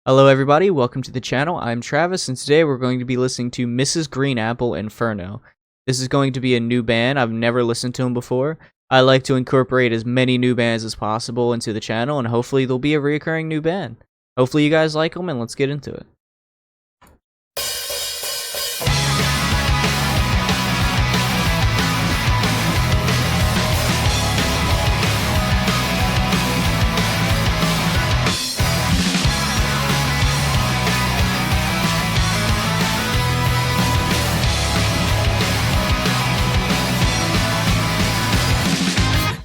Hello everybody, welcome to the channel. I'm Travis and today we're going to be listening to Mrs.GreenApple Inferno. This is going to be a new band. I've never listened to them before. I like to incorporate as many new bands as possible into the channel and hopefully they'll be a recurring new band. Hopefully you guys like them and let's get into it.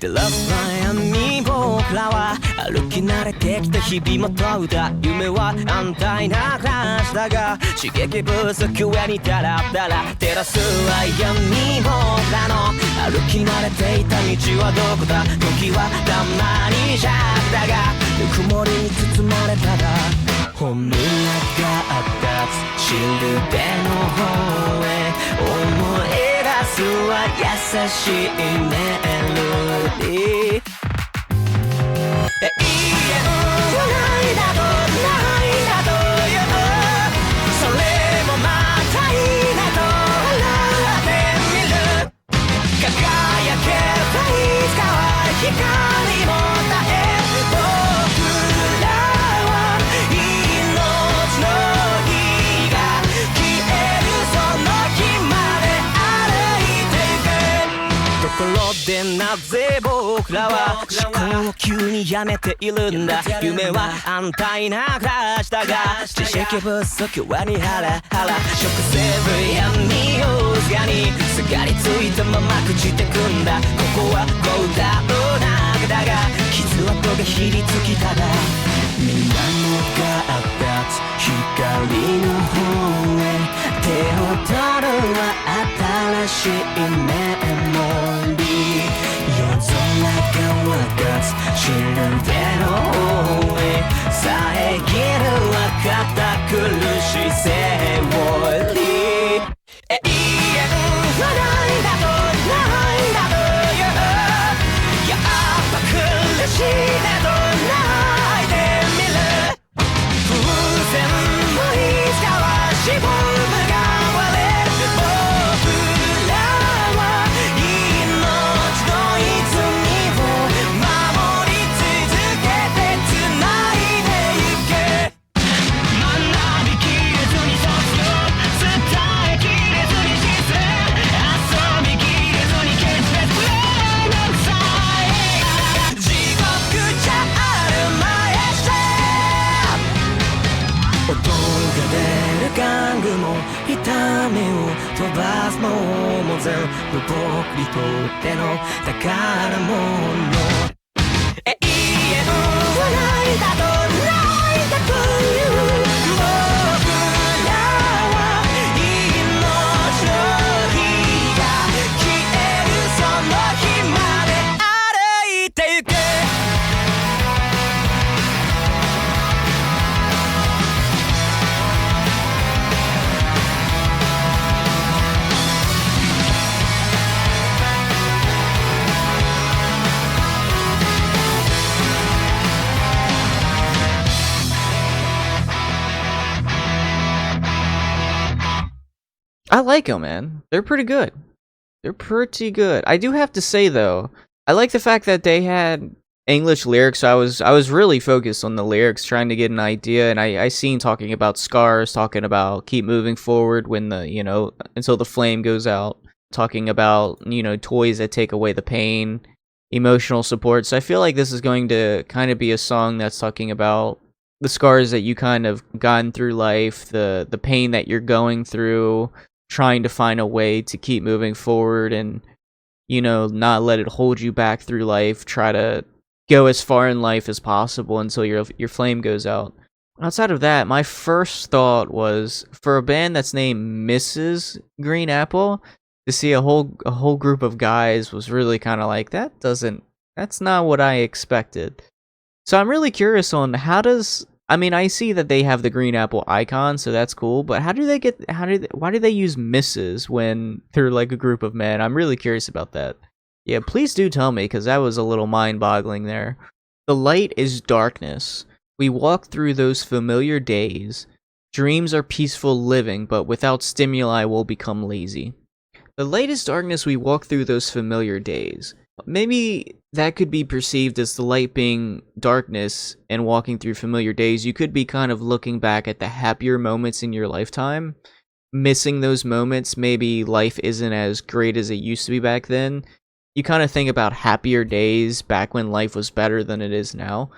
The last time に僕らは歩き慣れてきた日々も問うた夢は安泰な暮らしだが刺激不足上にダラダラ照らすは闇僕らの歩き慣れていた道はどこだ時はたまに弱だがぬくもりに包まれたら本村があったシルベの方へ思い出すは優しいメロディー永遠はないなどないなどよそれもまたいいなと笑ってみる輝けばいつかは光も絶え僕らは命の火が消えるその日まで歩いてゆくところでなぜ僕らは思考を急にやめているんだ夢は安泰な暮らしだが知識不足はにハラハラ食せる闇をすがにすがりついたまま朽ちてくんだここはゴーダウなだが傷跡がひりつきたらみんなのがった光の方へ手を取るは新しいメモリー夜空が渡すシルベの方へ遮るは堅苦しいセオリー永遠はないだとないだとよやっぱ苦しいねと泣いてみる風船もいつかはしぼむが割れる僕らは命の泉を守り続けて繋いでゆけ学びきれずに卒業伝えきれずに実践遊びきれずに決別プレイのさえ地獄じゃあるまいして音が出る玩具も痛みを飛ばすものも全部僕にとっての宝物永遠はないだとないだという僕らは命の火が消えるその日まで歩いてゆけI like them, man. They're pretty good. They're pretty good. I do have to say though, I like the fact that they had English lyrics. So I was really focused on the lyrics, trying to get an idea, and I seen talking about scars, talking about keep moving forward when the until the flame goes out, talking about toys that take away the pain, emotional support. So I feel like this is going to kind of be a song that's talking about the scars that you kind of gotten through life, the pain that you're going through, trying to find a way to keep moving forward and not let it hold you back through life. Try to go as far in life as possible until your flame goes out. Outside of that, my first thought was for a band that's named Mrs.GreenApple, to see a whole group of guys was really kind of like that's not what I expected. So I'm really curious on I see that they have the green apple icon, so that's cool, but why do they use Mrs. when they're like a group of men? I'm really curious about that. Yeah, please do tell me, because that was a little mind-boggling there. The light is darkness. we walk through those familiar days. Dreams are peaceful living, but without stimuli we'll become lazy. The light is darkness, we walk through those familiar days. Maybe that could be perceived as the light being darkness and walking through familiar days. You could be kind of looking back at the happier moments in your lifetime, missing those moments. Maybe life isn't as great as it used to be back then. You kind of think about happier days back when life was better than it is now.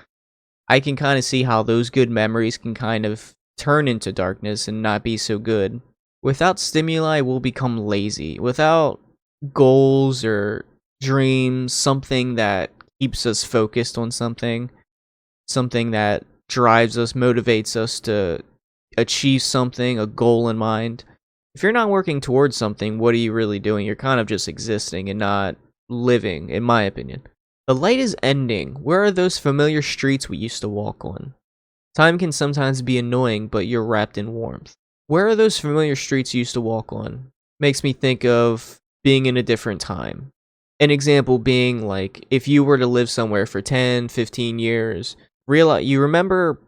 I can kind of see how those good memories can kind of turn into darkness and not be so good. Without stimuli, we'll become lazy. Without goals or dreams, something that keeps us focused on something that drives us, motivates us to achieve something, a goal in mind. If you're not working towards something, what are you really doing? You're kind of just existing and not living, in my opinion. The light is ending. Where are those familiar streets we used to walk on? Time can sometimes be annoying, but you're wrapped in warmth. Where are those familiar streets you used to walk on? Makes me think of being in a different time. An example being like, if you were to live somewhere for 10, 15 years, you remember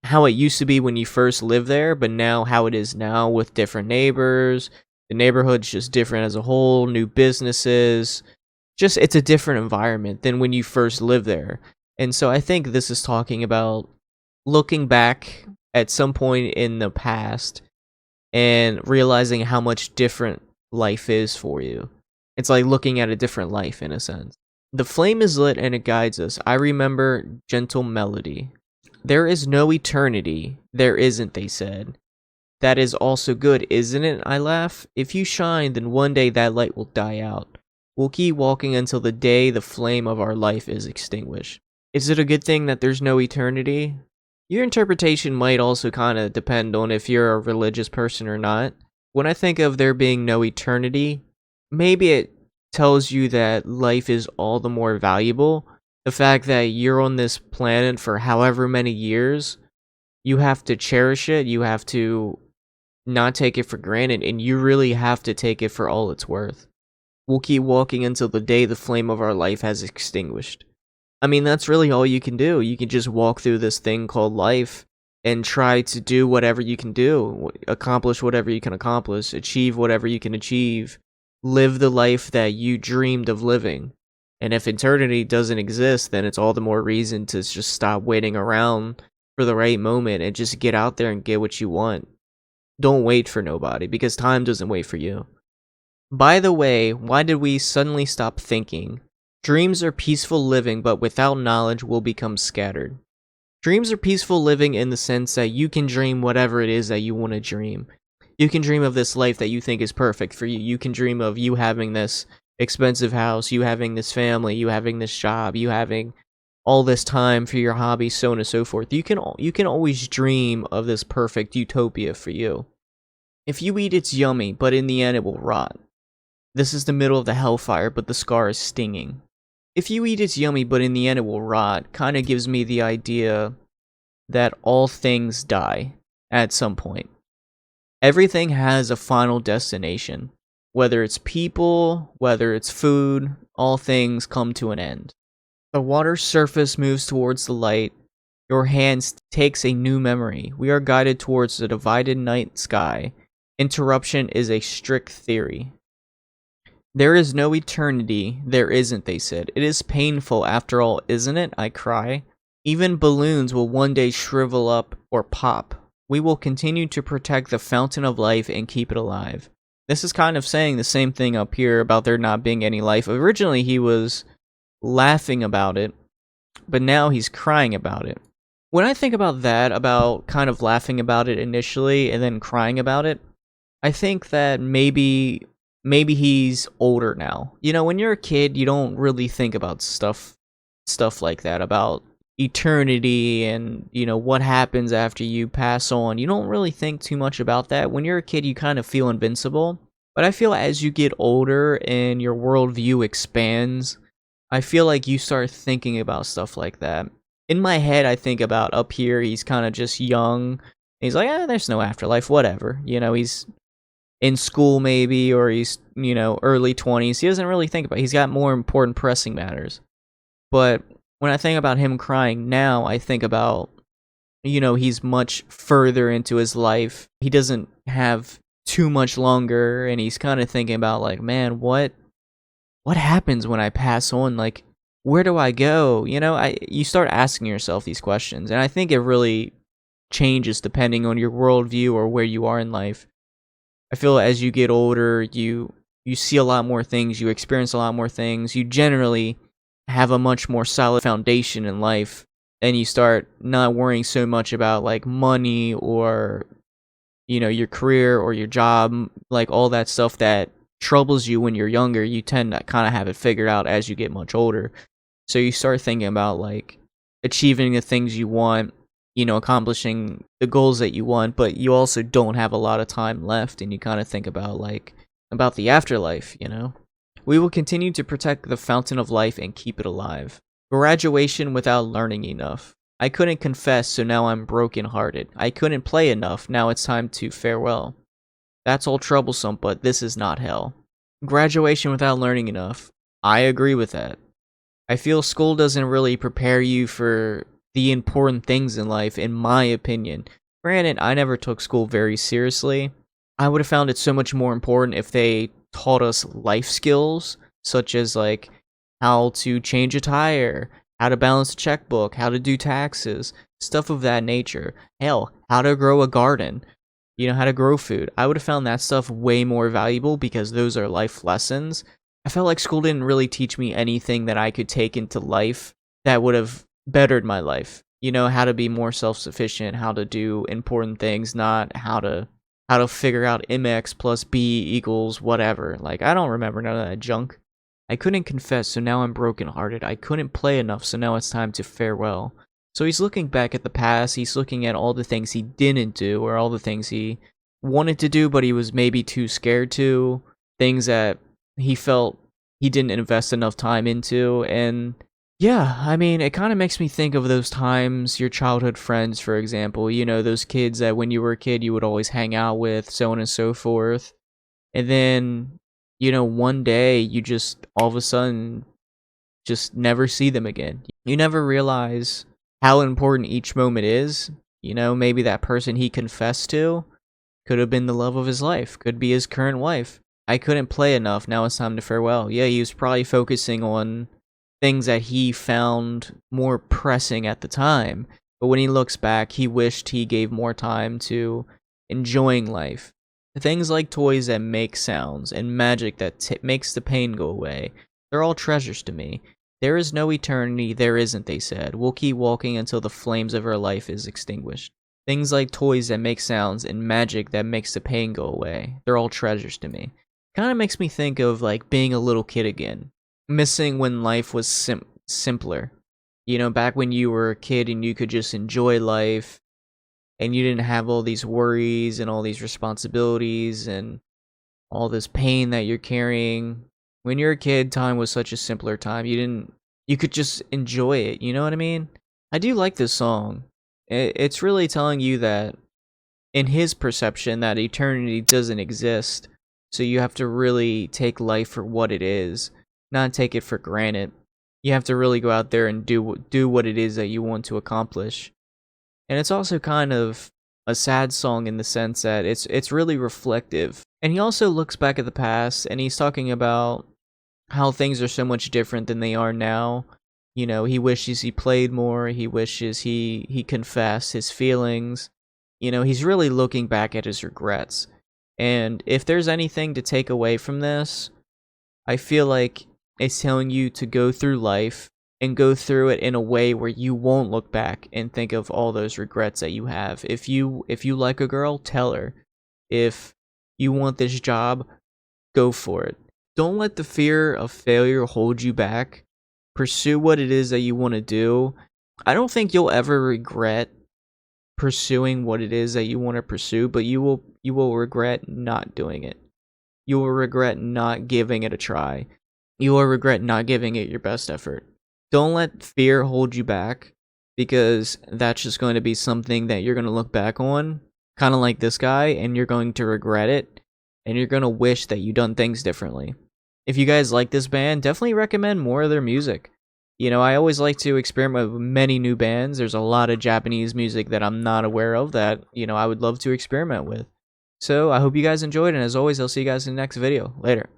how it used to be when you first lived there, but now how it is now with different neighbors. The neighborhood's just different as a whole, new businesses. Just, it's a different environment than when you first lived there. And so I think this is talking about looking back at some point in the past and realizing how much different life is for you. It's like looking at a different life in a sense. The flame is lit and it guides us. I remember gentle melody. There is no eternity. There isn't, they said. That is also good, isn't it? I laugh. If you shine, then one day that light will die out. We'll keep walking until the day the flame of our life is extinguished. Is it a good thing that there's no eternity? Your interpretation might also kind of depend on if you're a religious person or not. When I think of there being no eternity, maybe it tells you that life is all the more valuable. The fact that you're on this planet for however many years, you have to cherish it, you have to not take it for granted, and you really have to take it for all it's worth. We'll keep walking until the day the flame of our life has extinguished. I mean, that's really all you can do. You can just walk through this thing called life and try to do whatever you can do, accomplish whatever you can accomplish, achieve whatever you can achieve, live the life that you dreamed of living. And if eternity doesn't exist, then it's all the more reason to just stop waiting around for the right moment and just get out there and get what you want. Don't wait for nobody, because time doesn't wait for you. By the way, why did we suddenly stop thinking? Dreams are peaceful living, but without knowledge we'll become scattered. Dreams are peaceful living in the sense that you can dream whatever it is that you want to dream. You can dream of this life that you think is perfect for you. You can dream of you having this expensive house, you having this family, you having this job, you having all this time for your hobbies, so on and so forth. You can always dream of this perfect utopia for you. If you eat, it's yummy, but in the end it will rot. This is the middle of the hellfire, but the scar is stinging. If you eat, it's yummy, but in the end it will rot, kind of gives me the idea that all things die at some point. Everything has a final destination. Whether it's people, whether it's food, all things come to an end. The water's surface moves towards the light. Your hand takes a new memory. We are guided towards the divided night sky. Interruption is a strict theory. There is no eternity. There isn't, they said. It is painful after all, isn't it? I cry. Even balloons will one day shrivel up or pop. We will continue to protect the fountain of life and keep it alive. This is kind of saying the same thing up here about there not being any life. Originally, he was laughing about it, but now he's crying about it. When I think about that, about kind of laughing about it initially and then crying about it, I think that maybe he's older now. You know, when you're a kid, you don't really think about stuff like that, about eternity and, you know, what happens after you pass on. You don't really think too much about that. When you're a kid, you kind of feel invincible. But I feel as you get older and your worldview expands, I feel like you start thinking about stuff like that. In my head, I think about up here, he's kind of just young. He's like, there's no afterlife, whatever. You know, he's in school maybe, or he's, you know, early 20s. He doesn't really think about it. He's got more important pressing matters. But when I think about him crying now, I think about he's much further into his life. He doesn't have too much longer, and he's kind of thinking about like, man, what happens when I pass on? Like, where do I go? You start asking yourself these questions, and I think it really changes depending on your worldview or where you are in life. I feel as you get older, you see a lot more things, you experience a lot more things, you generally have a much more solid foundation in life, and you start not worrying so much about like money or your career or your job, like all that stuff that troubles you when you're younger. You tend to kind of have it figured out as you get much older. So you start thinking about like achieving the things you want, accomplishing the goals that you want, but you also don't have a lot of time left, and you kind of think about the afterlife. We will continue to protect the fountain of life and keep it alive. Graduation without learning enough. I couldn't confess, so now I'm broken-hearted. I couldn't play enough, now it's time to farewell. That's all troublesome, but this is not hell. Graduation without learning enough. I agree with that. I feel school doesn't really prepare you for the important things in life, in my opinion. Granted, I never took school very seriously. I would have found it so much more important if they taught us life skills, such as like how to change a tire, how to balance a checkbook, how to do taxes, stuff of that nature. Hell, how to grow a garden, how to grow food. I would have found that stuff way more valuable because those are life lessons. I felt like school didn't really teach me anything that I could take into life that would have bettered my life. How to be more self-sufficient, how to do important things, not how to figure out mx plus b equals whatever. Like, I don't remember none of that junk. I couldn't confess, so now I'm brokenhearted. I couldn't play enough, so now it's time to farewell. So he's looking back at the past, he's looking at all the things he didn't do, or all the things he wanted to do, but he was maybe too scared to, things that he felt he didn't invest enough time into, and yeah, I mean, it kind of makes me think of those times, your childhood friends, for example, those kids that when you were a kid you would always hang out with, so on and so forth, and then, one day you just, all of a sudden, just never see them again. You never realize how important each moment is. Maybe that person he confessed to could have been the love of his life, could be his current wife. I couldn't play enough, now it's time to farewell. Yeah, he was probably focusing on things that he found more pressing at the time, but when he looks back, he wished he gave more time to enjoying life. Things like toys that make sounds and magic that makes the pain go away, they're all treasures to me. There is no eternity, there isn't, they said. We'll keep walking until the flames of our life is extinguished. Things like toys that make sounds and magic that makes the pain go away, they're all treasures to me. Kind of makes me think of like being a little kid again. Missing when life was simpler. Back when you were a kid and you could just enjoy life and you didn't have all these worries and all these responsibilities and all this pain that you're carrying. When you're a kid, time was such a simpler time. You could just enjoy it, you know what I mean? I do like this song. It's really telling you that in his perception that eternity doesn't exist. So you have to really take life for what it is. Not take it for granted. You have to really go out there and do what it is that you want to accomplish. And it's also kind of a sad song in the sense that it's really reflective. And he also looks back at the past and he's talking about how things are so much different than they are now. He wishes he played more, he wishes he confessed his feelings. He's really looking back at his regrets. And if there's anything to take away from this, I feel like it's telling you to go through life and go through it in a way where you won't look back and think of all those regrets that you have. If you like a girl, tell her. If you want this job, go for it. Don't let the fear of failure hold you back. Pursue what it is that you want to do. I don't think you'll ever regret pursuing what it is that you want to pursue, but you will regret not doing it. You will regret not giving it a try. You will regret not giving it your best effort. Don't let fear hold you back, because that's just going to be something that you're going to look back on, kind of like this guy, and you're going to regret it, and you're going to wish that you done things differently. If you guys like this band, definitely recommend more of their music. You know, I always like to experiment with many new bands. There's a lot of Japanese music that I'm not aware of that, you know, I would love to experiment with. So I hope you guys enjoyed, and as always, I'll see you guys in the next video. Later.